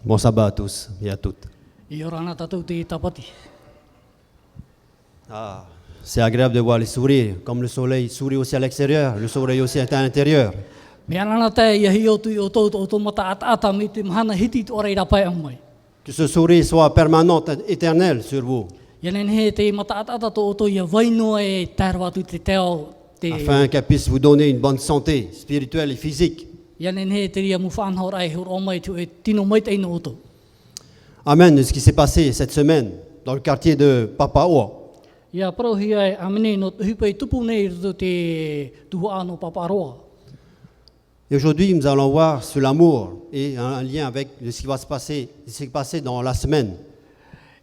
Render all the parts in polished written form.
Bon sabbat à tous et à toutes. I ora ana tatou te tapati. Ah, c'est agréable de voir les sourires, comme le soleil sourit aussi à l'extérieur, le soleil aussi est à l'intérieur. Me ana te ia hi o tu o tō mata ata me te mahana hiti te ora i rapai au mai. Que ce sourire soit permanent, éternel sur vous, Ia nen he te mata ata tō o tō ia wainoa e tērwa atu te teo te... afin qu'elle puisse vous donner une bonne santé spirituelle et physique. Ia nen he te ria mu whanhor ai hur o mai tu e tino mai te ino o tō. Amen de ce qui s'est passé cette semaine dans le quartier de Papaoa. Ia parohi ai amene no hupei tupu nei rito te tuhu ano paparoa. Et aujourd'hui, nous allons voir sur l'amour et un lien avec ce qui va se passer, ce qui s'est passé dans la semaine.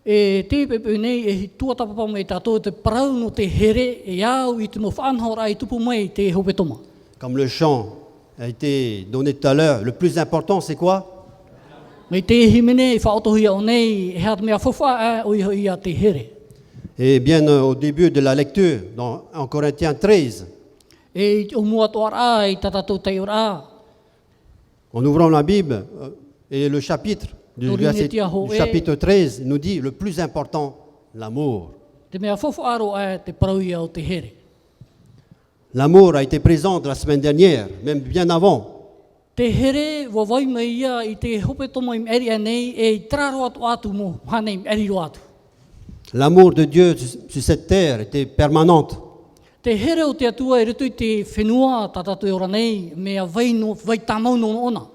E te pepe nei e tuatapapa mai tātou te parau no te here e au i te mo whanhor ai tupu mai te hopetoma. Comme le chant a été donné tout à l'heure, le plus important, c'est quoi? Mei te himene i whaotohia o nei e hea mea whawha o iho ia te here. Et bien au début de la lecture, en Corinthiens 13, E o mua toara ai tatatou te ora. en ouvrant la Bible, et le chapitre du chapitre 13 nous dit le plus important, l'amour. Te mea whawhaaro ai te parauia o te here. L'amour a été présent la semaine dernière, même bien avant. Te here wa wai mai ia i te hopetoma i meri anei e i traro atu atu mo hane i meri ro atu. L'amour de Dieu sur cette terre était permanente. Te here o te atua i rito i te whenua tatatou e ora nei mea vai tamau no ona.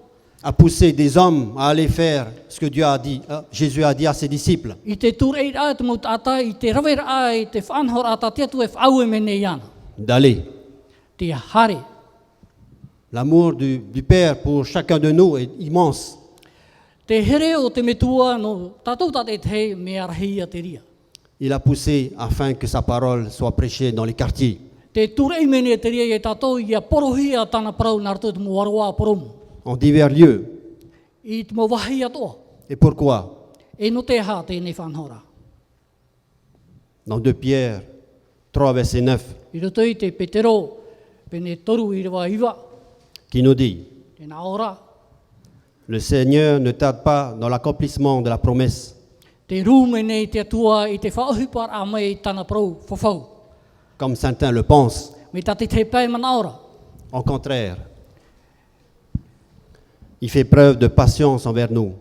A poussé des hommes à aller faire ce que Dieu a dit, Jésus a dit à ses disciples. I te tūrei rā te maut ata, i te rawe rā i te whanhor ata te atu e whau e mene iana. D'aller. Te hare. L'amour du Père pour chacun de nous est immense. Te here o te metua no tatou tate te mea rahia te ria. Il a poussé afin que sa parole soit prêchée dans les quartiers. Te tūrei mene te ria i tatou ia porohia tana parau nartu te mo waroa poromu. En divers lieux. I te mo wahi atoa. Et pourquoi? E no te ha tēnei whanhora. Dans 2 Pierre 3, verset 9, I roto i te petero, pene toru i rewa iwa, qui nous dit, tēnā ora. le Seigneur ne tarde pas dans l'accomplissement de la promesse, Te rūme nei te atua i te whaohupar a mai tana parau whawhau. comme certains le pensent. Me tate te pai mana ora. Au contraire, il fait preuve de patience envers nous,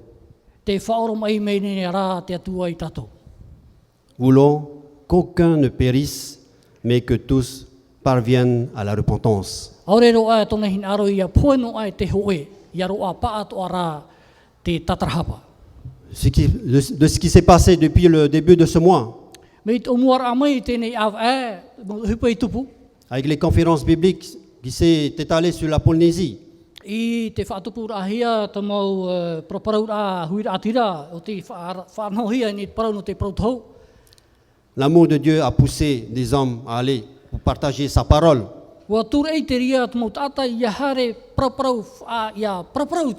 Te whaoro mai mei nei rā te atua i tatou. voulant qu'aucun ne périsse, mais que tous parviennent à la repentance. Aurero ai tona hin aro ia poeno ai te hoe, ia roa paato ara te tatarahapa. De ce qui s'est passé depuis le début de ce mois, Me i te omuar a mai tēnei av hupa i tupu, avec les conférences bibliques qui s'est étalées sur la Polynésie, i te whaatupu rahia te mau proparau rā hui rā tira, o te whanauhia ni te parau no te prautau. l'amour de Dieu a poussé des hommes à aller pour partager sa parole. Wa tūrei te ria te mau tata ia hare praparau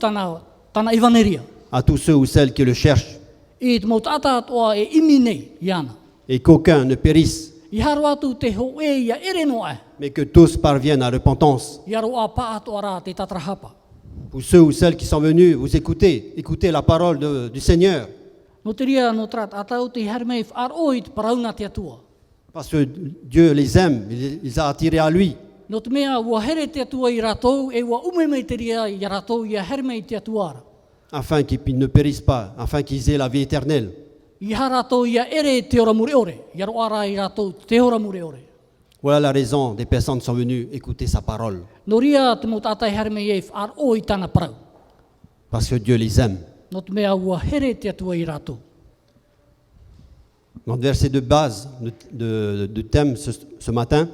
tana iwaneria. À tous ceux ou celles qui le cherchent, I te mau tata atoa e imi nei, iana. et qu'aucun ne périsse, I haro atu te hoe ia ere noa, mais que tous parviennent à la repentance. i aroa paato ara te tatarahapa. Pour ceux ou celles qui sont venus vous écouter, écoutez la parole du Seigneur, No te ria no trat atau te hermei wharo i te parauna te atua. parce que Dieu les aime, il les a attirés à lui. No te mea ua here te atua i ratou, e ua umemei te ria i ratou ia hermei te atuara. Afin qu'ils ne périssent pas, afin qu'ils aient la vie éternelle. I haratou ia ere te ora mure ore, i aroara i ratou te ora mure ore. Voilà la raison des personnes qui sont venues écouter sa parole. No ria te mo tata hermei e wharo i tana parau. Parce que Dieu les aime. No te mea ua here te atua i ratou. Notre verset de base, de thème ce matin,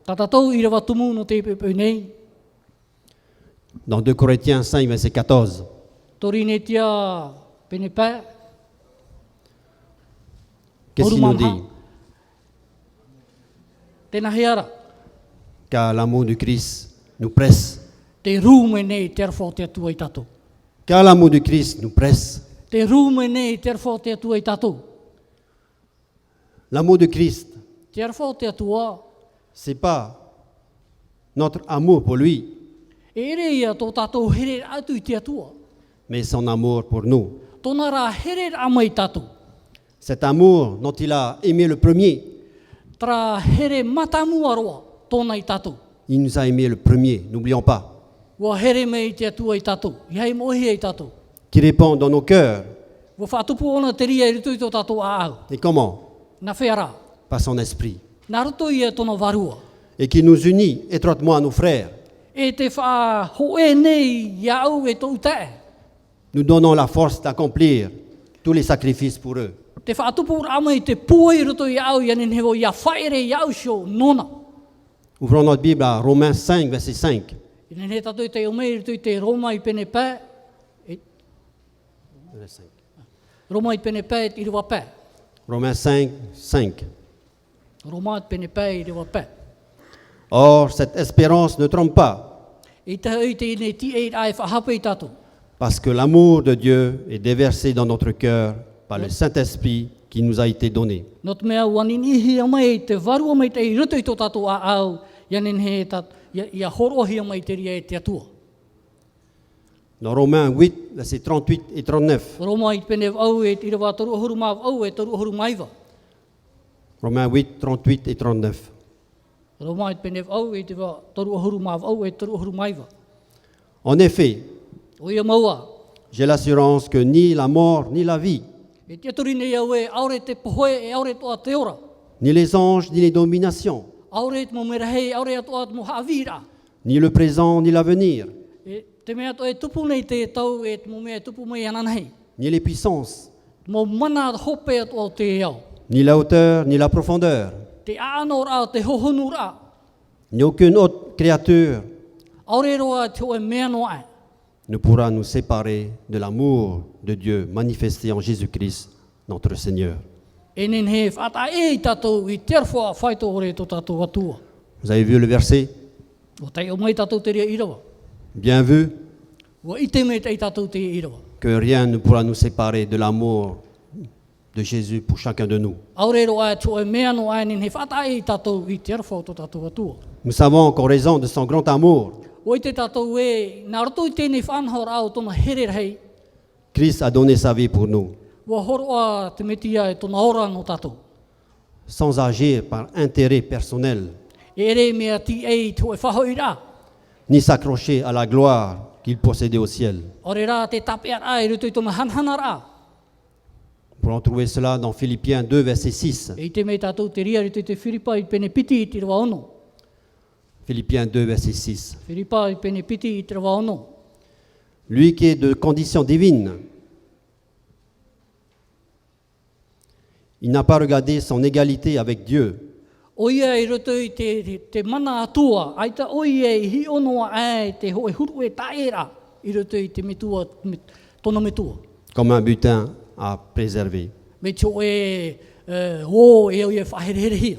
Tatatou i rewa tumu no te pepe nei, dans 2 Corinthiens 5, verset 14. torine tia penepe, Qu'est-ce qu'il nous dit? tēnā heara, Car l'amour du Christ nous presse. te rūme nei te arwhao te atua i tatou. Car l'amour du Christ nous presse. Te rūme nei te arwhao te atua i tatou. L'amour de Christ, Te arwhao te atua, c'est pas notre amour pour lui, e ere ia tō tatou here atu i te atua. mais son amour pour nous. tōna rā here rā mai tātou. Cet amour dont il a aimé le premier, Tara here matamua roa tōna i tātou. il nous a aimé le premier, n'oublions pas, Wa here mei te atua i tātou. Ihai mohi i tātou. qui répand dans nos cœurs. Wa whātupu ona te ria i rutu i tō tātou āau. Et comment? Nā whea Par son esprit. Nā roto i tōna varua. Et qui nous unit étroitement à nos frères. E te wha hoe nei i au e tō utae. Nous donnons la force d'accomplir tous les sacrifices pour eux. Te whaatupu rama i te pua i roto i au i anen hewo i a whaere i au sio nona. Ouvrons notre Bible à Romains 5, verset 5. I nen he tātou i te omei roto i te Roma i pene pē. Roma i pene pē i rewa pē. Romains 5, 5. Roma i pene pē i rewa pē. Or, cette espérance ne trompe pas, I te hau i te ine ti e ai whahapa i tātou. parce que l'amour de Dieu est déversé dans notre cœur par le Saint-Esprit qui nous a été donné. No te mea wanin ihi a mai te varua mai te i roto i tō tātou a au. I anen he i a horohi a mai te ria e te atua. Dans Romains 8, versets 38 et 39. Roma i pene au e i rewa toru ahuru mau au e toru ahuru maiva. Romains 8, 38 et 39. Roma i pene au e te wa toru ahuru mau au e toru ahuru maiva. En effet, O ia maua. j'ai l'assurance que ni la mort, ni la vie, E te aturi nei au e aure te pohoe e aure toa te ora. ni les anges, ni les dominations, Aure te mo merahei, aure atoa te mo haavira. ni le présent, ni l'avenir, E te mea to e tupu nei te tau e te mo mea tupu mai ananahei. ni les puissances, Mo mana hope atoa o te iau. ni la hauteur, ni la profondeur, Te aano ra, te hohonu ra. ni aucune autre créature Aure roa te o e mea no ai. ne pourra nous séparer de l'amour de Dieu manifesté en Jésus-Christ, notre Seigneur. E nen he whata e i tatou i te arwha whaito ore to tatou atua. Vous avez vu le verset? O tei o mai tatou te ria irawa. Bien vu O i te mei tei tatou te irawa. que rien ne pourra nous séparer de l'amour de Jésus pour chacun de nous. Aure roa te o e mea no ai nen he whata e i tatou i te arwha o to tatou atua. Nous savons qu'en raison de son grand amour, O i te tatou e, nā roto i tēnei whanhor au tona here rei, Christ a donné sa vie pour nous, wa horoa te metia e tona ora no tatou. sans agir par intérêt personnel, E ere mea ti e te o e whahoi rā. ni s'accrocher à la gloire qu'il possédait au ciel. Ore rā te tapea rā e ruto i tona hanhana rā. Nous pourrons trouver cela dans Philippiens 2, verset 6. E i te mei tatou te ria ruto i te whiripa i pene piti i te rawa ono. Philippiens 2, verset 6. Whiripa i pene piti i te rawa ono. Lui qui est de condition divine, il n'a pas regardé son égalité avec Dieu O ia i roto i te mana atua, aita o ia i hi onoa ai te hoe huru e taera i roto i te metua, tona metua. comme un butin à préserver. Me te o e o e o ia whaherehere hia.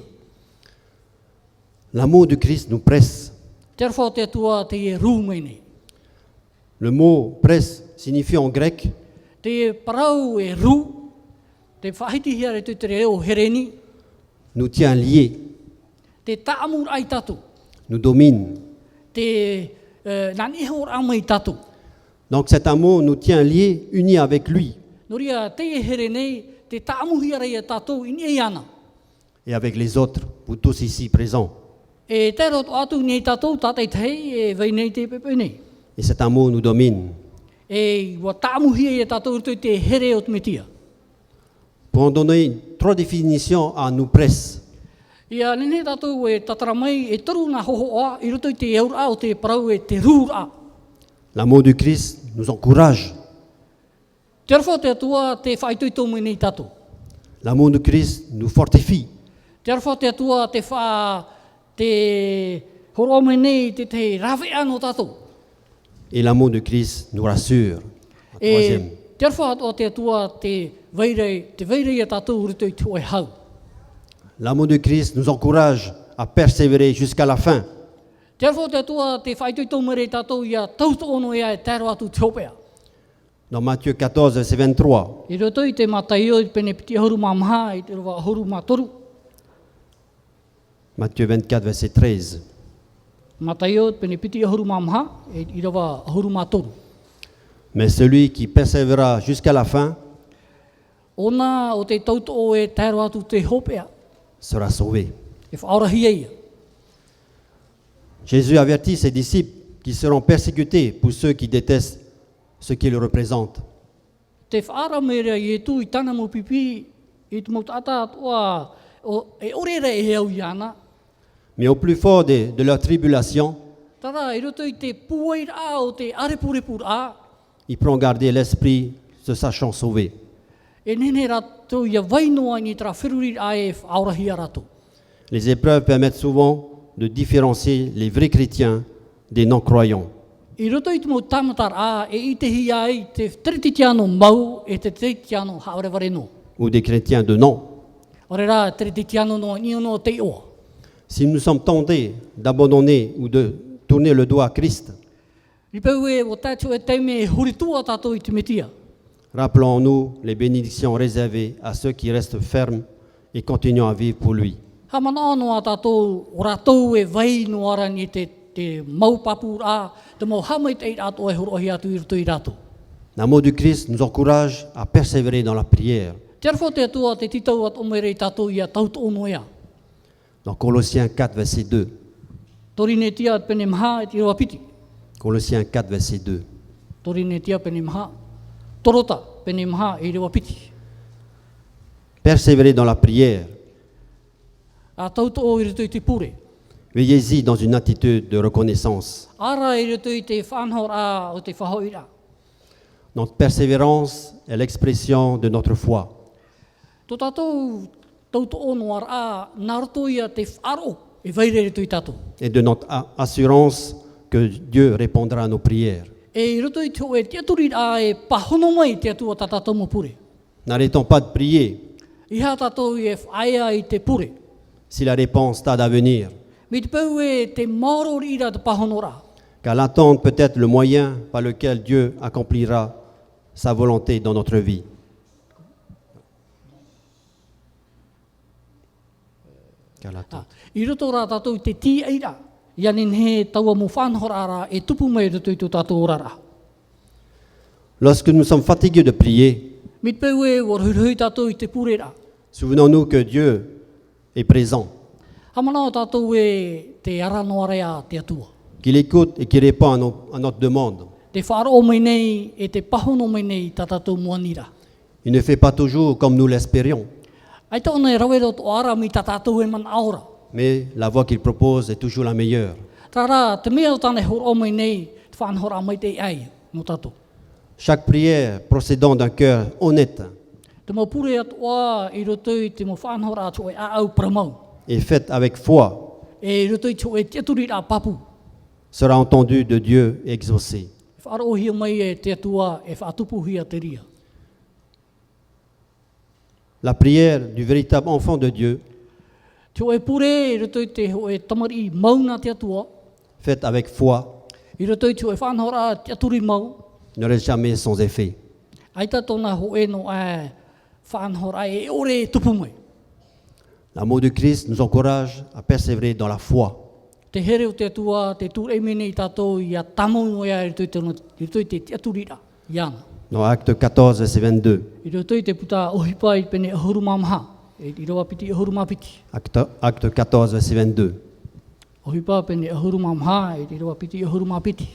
L'amour du Christ nous presse. Te arwha te atua te e rū mai nei. Le mot presse signifie en grec Te parau e rū, te whahiti hia re te reo hereni, nous tient liés, te taamur ai tatu, nous domine. te nani hor amai tatu. Donc cet amour nous tient liés, unis avec lui Noria te e here nei, te taamuhia rei e tatou ini e ana. et avec les autres, vous tous ici présents. E te roto atu nei tatou, tatei tei e vei nei te pepe nei. Et cet amour nous domine. E wa taamuhia e tatou ruto i te here o te metia. Pour en donner trois définitions à nous presse, Ia nene tatou e tatara mai e toru na hoho a, i roto i te eura o te parau e te rūra. l'amour du Christ nous encourage. Te arwha te atua te whaitoi tō mai nei tatou. L'amour du Christ nous fortifie. Te arwha te atua te wha te horo mai nei te rawe ano tatou. Et l'amour du Christ nous rassure. La troisième. E te arwha atua te atua te veirei e tatou ruto i te oe hau. L'amour du Christ nous encourage à persévérer jusqu'à la fin. Te arwha te atua te whaitoi tō mai tatou ia tauto ono ea e tēro atu te hopea. Dans Matthieu 14, verset 23, I roto i te mataio i pene piti horu mamaha i te roa horu matoru. Matthieu 24, verset 13. Mataio i pene piti horu mamaha i roa horu matoru. Mais celui qui persévérera jusqu'à la fin Ona o te tauto e tēro atu te hopea. sera sauvé. E whaorahia ia. Jésus avertit ses disciples qui seront persécutés pour ceux qui détestent ce qu'il représente. Te whaara mea i e tu i tana mo pipi i te mautata atua e orera e heau i ana. Mais au plus fort de leur tribulation, Tara, i roto i te puaira o te arepurepur a. ils pourront garder l'esprit se sachant sauvés. E nene rato ia wainoa ni tra whiruri a e whaorahia rato. Les épreuves permettent souvent de différencier les vrais chrétiens des non-croyants. I roto i te mau tamatar a e i te hi ai te trititiano mau e te trititiano haoreware no. Ou des chrétiens de non. Ore rā, trititiano no ni no te oa. Si nous sommes tentés d'abandonner ou de tourner le dos à Christ, I peu e o tātou e teime e huritua tātou i te metia. rappelons-nous les bénédictions réservées à ceux qui restent fermes et continuent à vivre pour lui. Ha mana anoa tātou o rātou e vai no ara ni te maupapu a, te mau hamai te ato e horohi atu i roto i rātou. L'amour du Christ nous encourage à persévérer dans la prière. Te arwha te atua te titau at omere i tātou i a tauto ono ea. Dans Colossiens 4, verset 2. Torine tia at pene maha e te roa piti. Colossiens 4, verset 2. Torine tia pene maha. Torota pene maha e roa piti. Persévérer dans la prière. A tauto o i roto i te pure. Veillez-y dans une attitude de reconnaissance. Ara i roto i te whanhor a o te whahoira. Notre persévérance est l'expression de notre foi. Tō tātou tauto ono ar a, nā roto ia te wharo e vaire roto i tātou. Et de notre assurance que Dieu répondra à nos prières. E i roto i te o e te aturi a e pahono mai te atua tā tātou mo pure. N'arrêtons pas de prier I ha tātou i e whaia i te pure. si la réponse tarde à venir, Me te peu e te maoro ira te pahono rā. car l'attente peut être le moyen par lequel Dieu accomplira sa volonté dans notre vie. Car l'attente. I roto rā tātou i te ti eira. Ia nin he taua mo whanhora ara e tupu mai roto i tō tātou rara. Lorsque nous sommes fatigués de prier, Me te peu e o ruhui tātou i te pure rā. souvenons-nous que Dieu est présent, Hamana o tātou e te aranoarea te atua. qu'il écoute et qu'il répond à notre demande. Te whaaro mai nei e te pahono mai nei tā tātou moanira. Il ne fait pas toujours comme nous l'espérions, Ai tau nei rawero to ara mi tā tātou e man aora. mais la voie qu'il propose est toujours la meilleure. Tā rā, te mea o tāne horo mai nei, te whanhora mai te ai, no tātou. Chaque prière procédant d'un cœur honnête Te mau pure atua i roto i te mau whanhora atu e a au pramau. et faite avec foi E roto i tō e te aturi rā papu. sera entendue de Dieu et exaucée. E whaarohia mai e te atua e whaatupuhia te ria. La prière du véritable enfant de Dieu, Te o e pure i roto i te ho e tamari i mauna te atua. faite avec foi, I roto i te o e whanhora te aturi mau. ne reste jamais sans effet. Ai tā tōna ho e no e whanhora e ore e tupu mai. L'amour du Christ nous encourage à persévérer dans la foi. Te here o te atua, te tūre mene i tātou i a tamau no ea i roto i te aturira, iana. Dans Acte 14, verset 22. I roto i te puta ohipa i pene ahuru mamaha, e i roa piti ahuru mapiti. Acte 14, verset 22. Ohipa pene ahuru mamaha, e i roa piti ahuru mapiti.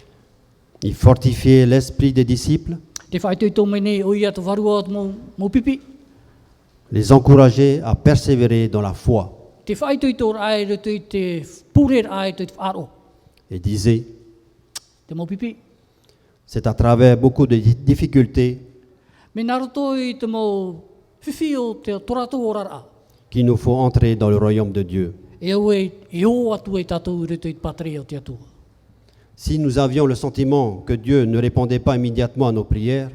Il fortifiait l'esprit des disciples, Te whaitoi tō mene o ia te varua o mō pipi. les encourageait à persévérer dans la foi Te whaitoi tō rai roto i te pure rai to i te wharo, et disait, te mō pipi. c'est à travers beaucoup de difficultés Me nā roto i te mō whiwhi o te toratu o rara. qu'il nous faut entrer dans le royaume de Dieu. E o atu e tātou i roto i te patria o te atua. Si nous avions le sentiment que Dieu ne répondait pas immédiatement à nos prières,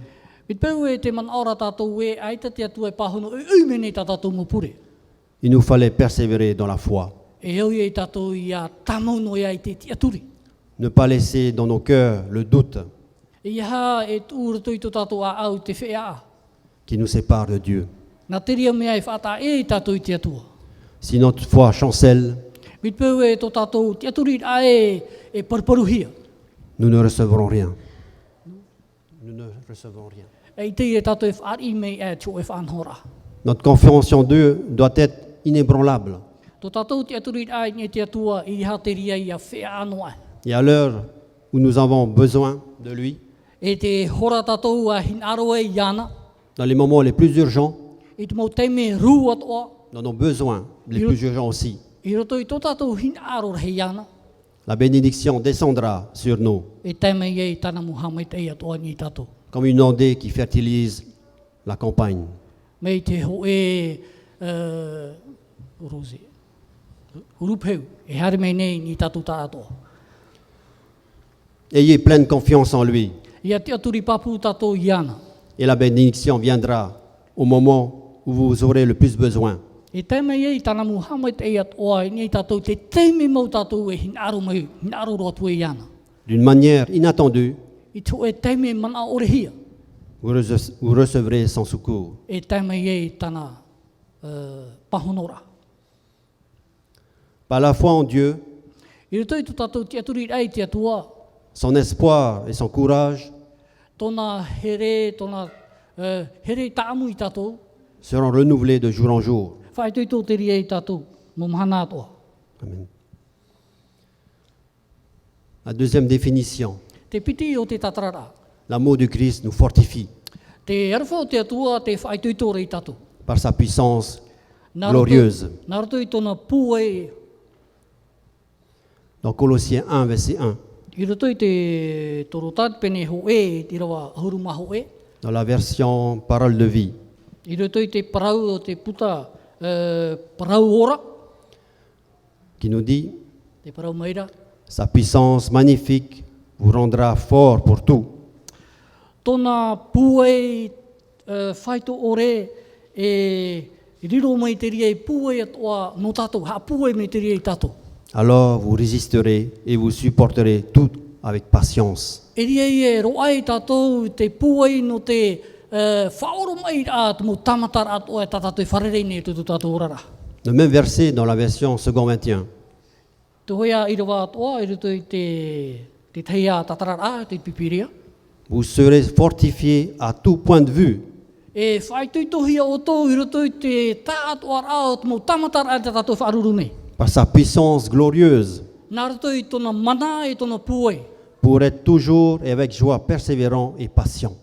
Me te peu e te man aora tātou e aita te atua e pahono e mene tā tātou mō pure. il nous fallait persévérer dans la foi. E au i tātou i a tamau no ia i te aturi. Ne pas laisser dans nos cœurs le doute E iha e tūroto i tō tātou a au te whea. qui nous sépare de Dieu. Nā te ria mea e whata e i tātou i te atua. Si notre foi chancelle, Me te peu e tō tātou te aturi a e parparuhia. nous ne recevrons rien. nous ne recevons rien. E te e tātou e whaari mei e tō e whanhora. Notre confiance en Dieu doit être inébranlable. Tō tātou te aturit ai nge te atua I ha te ria I a whea anoa. Et à l'heure où nous avons besoin de lui, E te hora tātou a hin aro e iana. dans les moments les plus urgents, I te mau teime rū atoa. dans nos besoins les plus urgents aussi, I roto I tō tātou hin aro he iana. la bénédiction descendra sur nous E teime I tāna muhamai te ia toa ni tātou. comme une ondée qui fertilise la campagne. Mei te ho rose. Urupeu. E hare mei nei ni tātou tātoa. Ayez pleine confiance en lui Ia te aturi papu tātou iana. et la bénédiction viendra au moment où vous aurez le plus besoin. E teime I tāna muhamai te ia toa ni tātou te teime mau tātou e hin aro mai, hin aro rotu e iana. D'une manière inattendue, I tō e teime mana orehia. vous recevrez son secours. E teime I tāna pahonora. Par la foi en Dieu, I roto I tō tātou te aturi ai te atua. son espoir et son courage Tōna here, tōna here tāmu I tātou. seront renouvelés de jour en jour. Whai tui tō te ria I tātou. Mo mahana atoa. Amen. La deuxième définition, Te piti o te tatarara. l'amour du Christ nous fortifie Te arwha o te atua te whai tui tō rei tātou. par sa puissance Nā glorieuse. roto I tōna pūe. Dans Colossiens 1, verset 1, I roto I te torotat pene ho e, te rawa ahuruma ho e. dans la version Parole de vie, I roto I te parau o te puta parau ora. qui nous dit Te parau maira. sa puissance magnifique vous rendra fort pour tout. Tōna pūe whaito ore e riro mai te ria I pūe atoa no tātou. Ha pūe mai te ria I tātou. Alors vous résisterez et vous supporterez tout avec patience. E ria I e roa I tātou te pūe no te whaoro mai rā te mo tamatara atoa e tātou I wharerei nei tutu tātou orara. Le même verset dans la version second 21. Te hoia I rawa atoa, I roto I te teia tatarara, te pipiria. Vous serez fortifiés à tout point de vue E whai tui tohia o tō, I roto I te tā atoa rā o te mo tamatara e te tātou whaaruru nei. par sa puissance glorieuse Nā roto I tōna mana e tōna pūe. pour être toujours et avec joie persévérant et patient.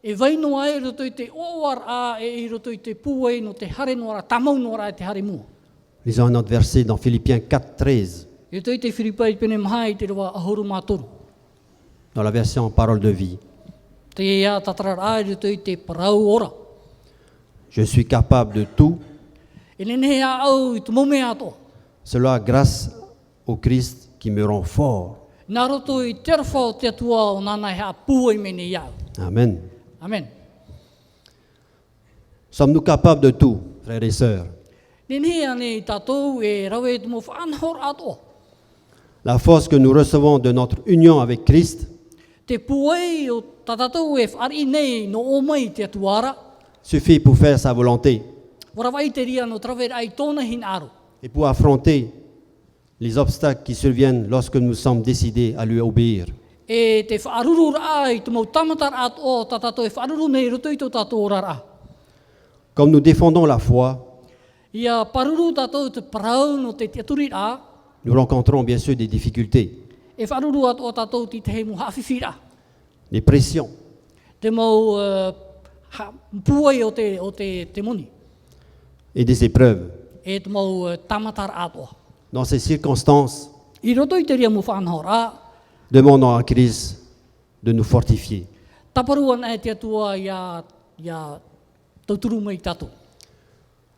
E wainoa e roto I te oar a e I roto I te pūe no te hare noara, tamau noara e te hare mua. Lisons un autre verset dans Philippiens 4, 13, E roto I te whiripai pene mahai te rawa ahuru mātoru. dans la version Parole de vie. Te ea tatarara e roto I te parau ora. Je suis capable de tout, E nenea au I te mome atoa. cela grâce au Christ qui me rend fort. Nā roto I te arwha o te atua o nānai hea pūe mene iau. Amen. Amen. Sommes-nous capables de tout, frères et sœurs? Nenea nei tātou e rawe te mo whanhor atoa. La force que nous recevons de notre union avec Christ Te pūe o tātou e whari nei no o mai te atuara. suffit pour faire sa volonté Warawai te ria no trawe ai tōna hin aro. et pour affronter les obstacles qui surviennent lorsque nous sommes décidés à lui obéir. E te whaaruru ai te mau tamatara atoa tātou e whaaruru nei roto I tō tātou rara. Comme nous défendons la foi, Ia paruru tātou te parau no te aturi rā. nous rencontrons bien sûr des difficultés, E whaaruru atoa tātou ti te hei mu hawhiwhira. des pressions, Te mau pūe o te moni. et des épreuves. E te mau tamatara atoa. Dans ces circonstances, I roto I te ria mu whanhor rā. demandons à Christ de nous fortifier. Taparu ana e te atua ia tauturu mai tātou.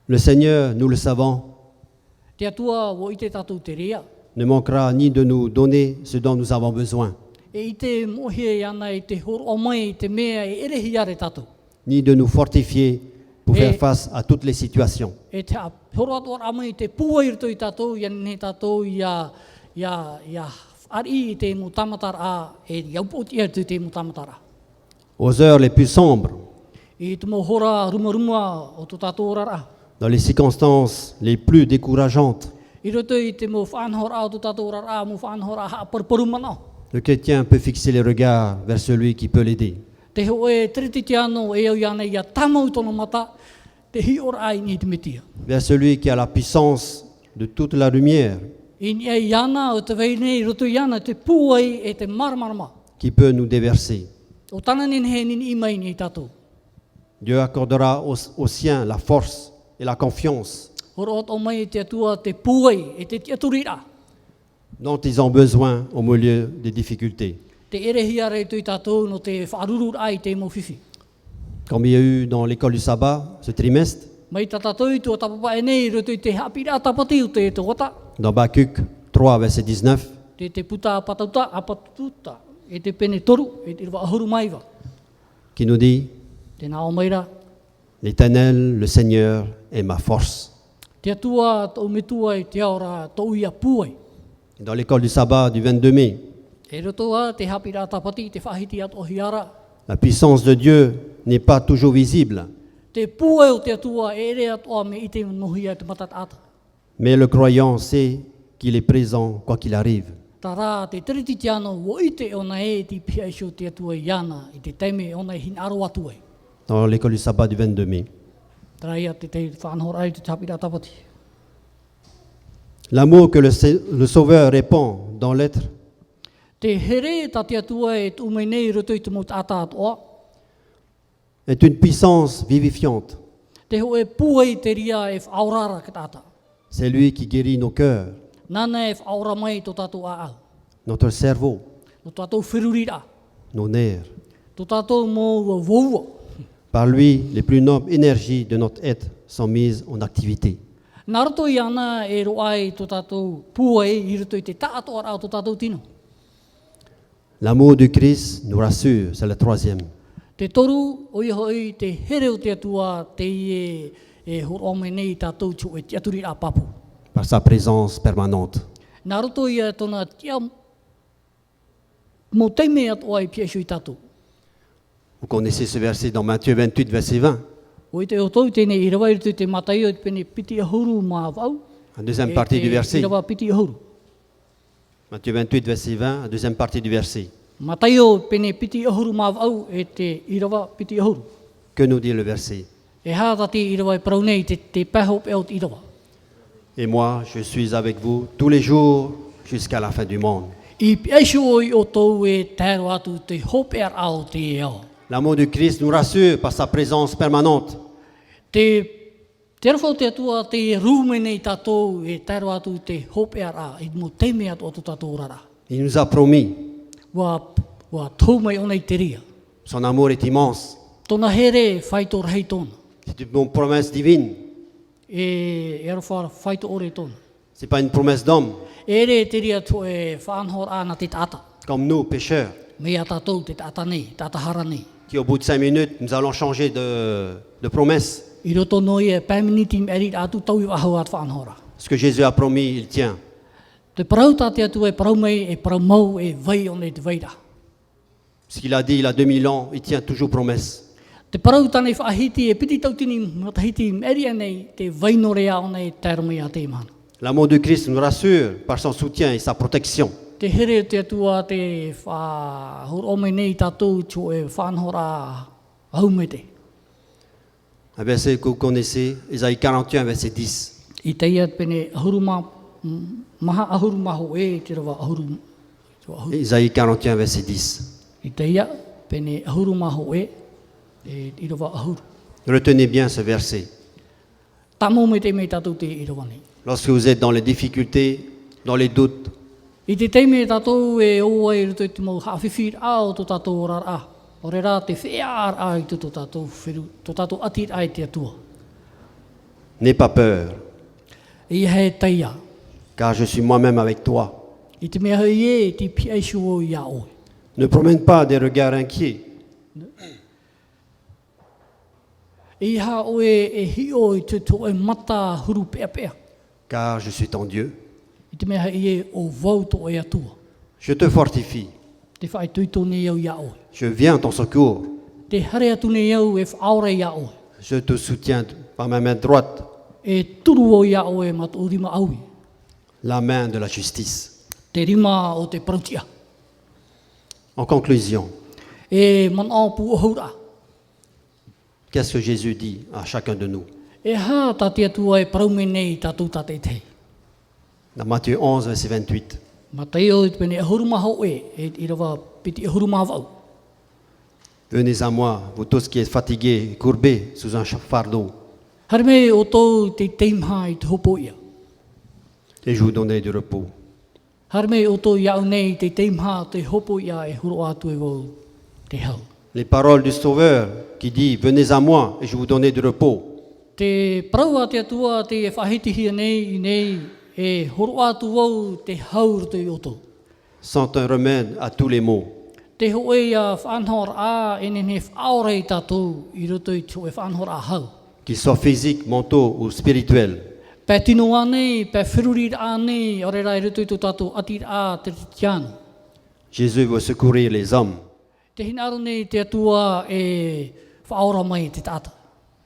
Le Seigneur, nous le savons, Te atua o I te tātou te ria. ne manquera ni de nous donner ce dont nous avons besoin, E I te mohia ana I te horo o mai I te mea e erehi are tātou. ni de nous fortifier pour Et- faire face à toutes les situations. E te horo atua rama I te pua I roto I tātou, ia ne tātou ia ari I te mu tamatara a, e iauputi e te mu tamatara. Aux heures les plus sombres, I te mo hora ruma o tō tātou rara. dans les circonstances les plus décourageantes, I roto I te mo whanhora o tō tātou rara, mo whanhora ha parparu mana. le chrétien peut fixer les regards vers celui qui peut l'aider. Te ho e trititi anō e au iana ia tamau tono mata, te hi ora ai ni te mitia. vers celui qui a la puissance de toute la lumière, I ni ai iana o te veine i roto iana te pūai e te maramarama. qui peut nous déverser. O tana nin he nin i mai ni tātou. Dieu accordera aux siens la force et la confiance Horo o mai te atua te pūai e te tiaturira. dont ils ont besoin au milieu des difficultés. Te ere hia rei tui tātou no te whaarurur ai te mawhiwhi. Comme il y a eu dans l'école du sabbat ce trimestre, Mai ta tātou i tua tapapa e nei roto i te hapira tapati o te wata. dans Habakkuk 3, verset 19, Te puta apatuta e te pene toru e te rwa ahuru maiwa. qui nous dit, Te nao maira, l'Éternel, le Seigneur, est ma force. te atua tau metua i te aora tau ia pūai. Dans l'école du sabbat du 22 mai, E roto a te hapira tapati te whahiti at o hiara. la puissance de Dieu n'est pas toujours visible, Te pūai o te atua e ere atoa me i te nohia te matatata. mais le croyant sait qu'il est présent quoi qu'il arrive. Tā rā te tirititi anō wo i te ona e ti pia isio te atua i ana i te teime ona i hin aro atu e. Dans l'école du sabbat du 22 mai. Tā rā ia te whanhora ai te hapira tapati. L'amour que le Sauveur répand dans l'être Te here ta te atua e tu umei nei roto i te mot ata atoa. est une puissance vivifiante. Te ho e pūai te ria e whaorara ka tata. C'est lui qui guérit nos cœurs, Nana e whaora mai tō tātou a au. notre cerveau, Tō tātou whirurira. nos nerfs. Tō tātou mō wōua. Par lui, les plus nobles énergies de notre être sont mises en activité. Nā roto i ana e ro ai tō tātou pūai i roto i te tātoa rao tō tātou tino. L'amour du Christ nous rassure, c'est le troisième. Te toru o iho i te here o te atua te i e horo ome nei tātou tō e te aturi a papu. Par sa présence permanente. Nā roto i a tōna tia mō teime atoa i pia i tātou. Vous connaissez ce verset dans Matthieu 28, verset 20. O i te o tau tēnei i rawa i roto i te matai o i te pene piti ahuru mā wau. La deuxième partie du I verset. rawa piti ahuru. Matthieu 28, verset 20, la deuxième partie du verset. Matai o pene piti ahuru mā wau e te i rawa piti ahuru. Que nous dit le verset? E hātati i rawa i parau nei te peho peot i rawa. Et moi, je suis avec vous tous les jours jusqu'à la fin du monde. I piaisho o i o tau e tēro atu te hope ar ao te eo. L'amour du Christ nous rassure par sa présence permanente. Te rafo te atua te rūme nei tātou e tēro atu te hope ar a, i mō teime atu atu tātou rara. Il nous a promis. Wa tau mai o nei te ria. Son amour est immense. Tōna here whaito rei tōna. C'est une promesse divine. E arawha whaito ore tōna. Ce n'est pas une promesse d'homme, E re te ria tō e whanhor ana te tata. comme nous, pécheurs, Mea tātou te tata nei, tata hara nei. qui au bout de 5 minutes, nous allons changer de promesse. I roto noi e pēminiti me eri atu tau i ahau at whanhora. Ce que Jésus a promis, il tient. Te parau tāte atu e parau mai e parau mau e vai o nei te vaira. Ce qu'il a dit il y a 2000 ans, il tient toujours promesse. Te parau tāne whaahiti e piti tautini matahiti me eri nei te vainorea o nei tērumei a te imana. L'amour du Christ nous rassure par son soutien et sa protection. Te here te atua te ome nei tātou tō e whanhora haumete. Un verset que vous connaissez, Isaïe 41, verset 10. I te ia pene ahuruma, maha ahuruma ho e te rawa ahuru. Isaïe 41, verset 10. I te ia pene ahuruma ho e i rawa ahuru. Retenez bien ce verset. Tamo me te mei tātou te i rawa nei. Lorsque vous êtes dans les difficultés, dans les doutes, I te teime tātou e oa i ruto i te mau hawhiwhir ao tō tātou rara. O re rā te whea ar ai tō tātou whiru, tō tātou atir ai te atua. n'aie pas peur, I he teia. car je suis moi-même avec toi. I te mea hei e ti piaishu o i a oe. Ne promène pas des regards inquiets, I ha oe e hi o i te tō e mata huru pea pea. car je suis ton Dieu. I te mea hei e o vau tō e atua. Je te fortifie, Te whai tuito nei au i a oe. je viens à ton secours, Te hare atu nei au e whaore i a oe. je te soutiens par ma main droite, E turu o i a oe ma tō rima aui. la main de la justice. Te rima o te prautia. En conclusion, E E man o pu ohura. Qu'est-ce que Jésus dit à chacun de nous? E ha tati atua e paraume nei tatu tate te. Dans Matthieu 11, verset 28. Ma tai o te pene e huruma hau e i rawa piti e huruma hau. Venez à moi, vous tous qui êtes fatigués et courbés sous un fardeau, Hare me o tō te teimha i te hopo ia. et je vous donnerai du repos. Hare me o tō iau nei te teimha te hopo ia e huro atu e wau te hau. Les paroles du Sauveur qui dit, venez à moi et je vous donnerai du repos, Te praua te atua te e whahitihia nei i nei e horo atu wau te haur te oto. sont un remède à tous les maux. Te hoe ia whanhor a e nene whaorei tātou i roto i tō e whanhor a hau. Qu'ils soient physiques, mentaux ou spirituels. Pē tino anei, pē whiruri anei, ore rai roto i tō tātou atir a te tiano. Jésus veut secourir les hommes. Te hinaro nei te atua e whaora mai te tāta.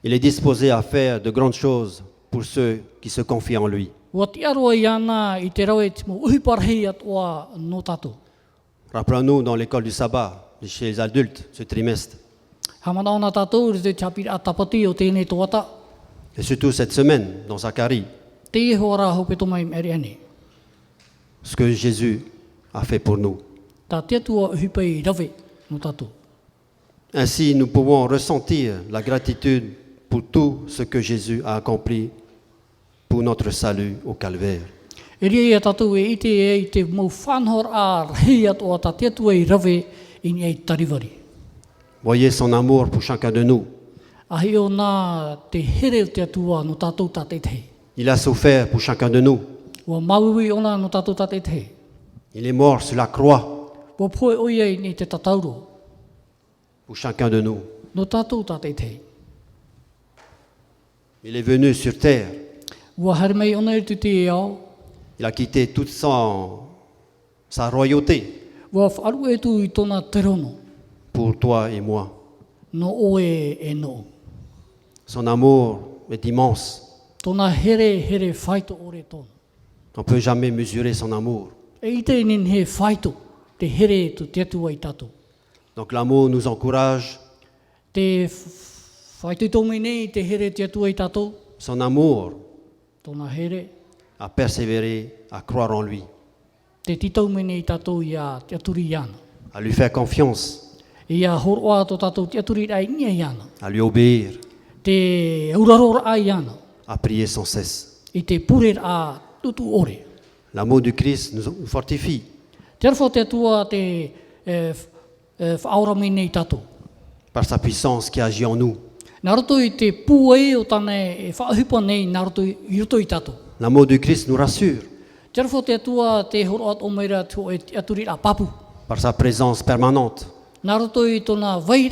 Il est disposé à faire de grandes choses pour ceux qui se confient en lui. Ua ti aroa i ana i te rawe timo uhiparhei atua no tātou. Rappelons-nous dans l'école du sabbat, chez les adultes, ce trimestre, Hamana ona tātou i te chapir a tapati o tēnei tōata. et surtout cette semaine, dans Zacharie, Te e hoara hope tō mai meri ane. ce que Jésus a fait pour nous. Tā te atua uhipei rawe no tātou. Ainsi, nous pouvons ressentir la gratitude pour tout ce que Jésus a accompli pour notre salut au calvaire. E ria ia tātou e ite e i te mau whanhor a rei atoa tā te atua i rawe i ni ei tariwari. Voyez son amour pour chacun de nous. Ahi o nā te here o te atua no tātou tā te te. Il a souffert pour chacun de nous. Ua mauwi ona no tātou tā te te. Il est mort sur la croix Ua poe oia i ni te tatauro pour chacun de nous. no tātou tā te te. Il est venu sur terre. Ua haere mei ona i tu te e ao. Il a quitté toute sa royauté Ua whaaru e tu i tōna te rono. pour toi et moi. No oe e no. Son amour est immense. Tōna here whaito ore tōna. On ne peut jamais mesurer son amour. E ite nin he whaito te here tu te atua i tātou. Donc l'amour nous encourage. Te whaito tōme nei te here te atua i tātou. Son amour Tōna here. à persévérer, à croire en lui, Te titau mene i tātou i a te aturi i ana. à lui faire confiance, I a horoa tō tātou te aturi ai ngia i ana. à lui obéir, Te aurarora ai ana. à prier sans cesse. I te pure a tutu ore. L'amour du Christ nous fortifie. Te arwha te atua te whaora mene i tātou. Par sa puissance qui agit en nous. Nā roto i te pūe o tāne e whaahupa nei nā roto i roto i tātou. L'amour du Christ nous rassure Te arwha te atua te horoat o meira tō e aturi a papu. par sa présence permanente Nā roto i tōna vai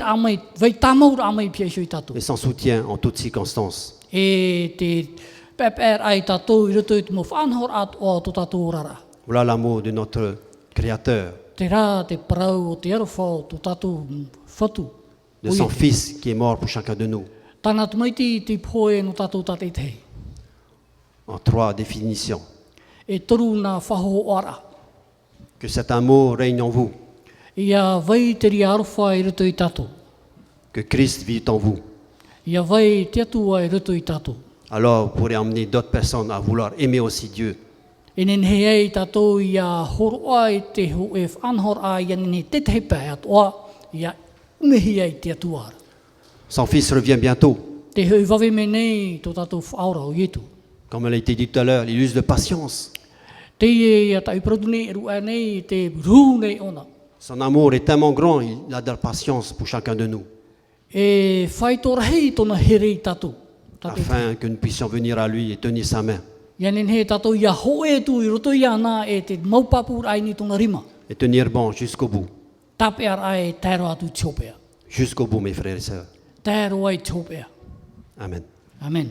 tāmaur amai pia iso i tātou. et son soutien en toutes circonstances. E te peper ai tātou i roto i te mo whanhor at o tō tātou rara. Voilà l'amour de notre Créateur, Te rā, te parau o te arawha o tō tātou whatu. de son Fils qui est mort pour chacun de nous. Tāna te maiti te poe no tātou tātei te. En 3 définitions. E toru nā whaho ara. Que cet amour règne en vous, Ia vai te ria arawha i roto i tātou. que Christ vit en vous. Ia vai te atua i roto i tātou. Alors vous pourrez emmener d'autres personnes à vouloir aimer aussi Dieu. E nen he ei tātou ia horoa i te ho e whanhor a ia nene te te pē atoa. Ia umehi ei te atua ara. Son Fils revient bientôt. Te hui wawe me nei tō tātou whaora o ietu. Comme il a été dit tout à l'heure, il use de patience. Te ia tai produ nei rua nei te rū nei ona. Son amour est tellement grand, il a de la patience pour chacun de nous, E whai tōra hei tōna here i tātou. afin que nous puissions venir à lui et tenir sa main, Ia nen he tātou ia hoe tu i roto ia nā e te maupapur ai ni tōna rima. et tenir bon jusqu'au bout. Tape ar ai tēro atu tiopea. Jusqu'au bout, mes frères et sœurs. Tēro ai tiopea. Amen. Amen.